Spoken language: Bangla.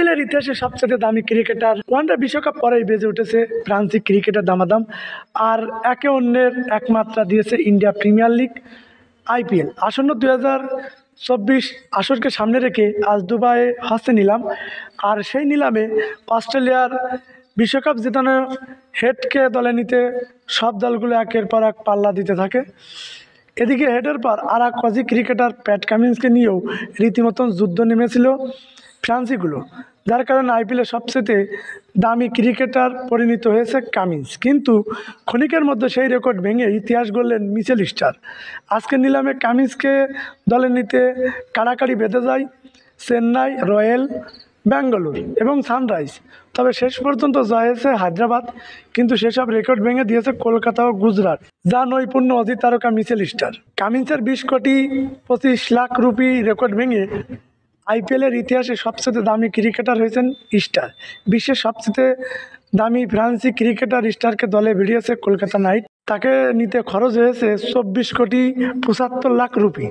আইপিএলের ইতিহাসে সবচেয়ে দামি ক্রিকেটার ওয়ানডে বিশ্বকাপ পরেই বেজে উঠেছে ফ্রান্সি ক্রিকেটের দামাদাম। আর একে অন্যের একমাত্রা দিয়েছে ইন্ডিয়া প্রিমিয়ার লিগ আইপিএল। আসন্ন 2024 আসরকে সামনে রেখে আজ দুবাইয়ে হচ্ছে নিলাম। আর সেই নিলামে অস্ট্রেলিয়ার বিশ্বকাপ জেতানোর হেডকে দলে নিতে সব দলগুলো একের পর এক পাল্লা দিতে থাকে। এদিকে হেডের পর আর এক অজি ক্রিকেটার প্যাট কামিন্সকে নিয়েও রীতিমতন যুদ্ধ নেমেছিল ফ্রান্সিগুলো, যার কারণে আইপিএলের সবচেয়ে দামি ক্রিকেটার পরিণত হয়েছে কামিন্স। কিন্তু ক্ষণিকের মধ্যে সেই রেকর্ড ভেঙে ইতিহাস গড়লেন মিচেল স্টার্ক। আজকের নিলামে কামিন্সকে দলে নিতে কাড়াকাড়ি বেঁধে যায় চেন্নাই, রয়্যাল বেঙ্গালুর এবং সানরাইজ। তবে শেষ পর্যন্ত জয় হয়েছে হায়দ্রাবাদ। কিন্তু সেসব রেকর্ড ভেঙে দিয়েছে কলকাতা ও গুজরাট, যা নৈপুণ্য অজি তারকা মিচেল স্টার্ক। কামিন্সের 20 কোটি 25 লাখ রুপি রেকর্ড ভেঙে আইপিএলের ইতিহাসে সবচেয়ে দামি ক্রিকেটার হয়েছেন স্টার। বিশ্বের সবচেয়ে দামি ফ্রান্সি ক্রিকেটার স্টারকে দলে ভিড়িয়েছে কলকাতা নাইট। তাকে নিতে খরচ হয়েছে 24 কোটি 75 লাখ রুপি।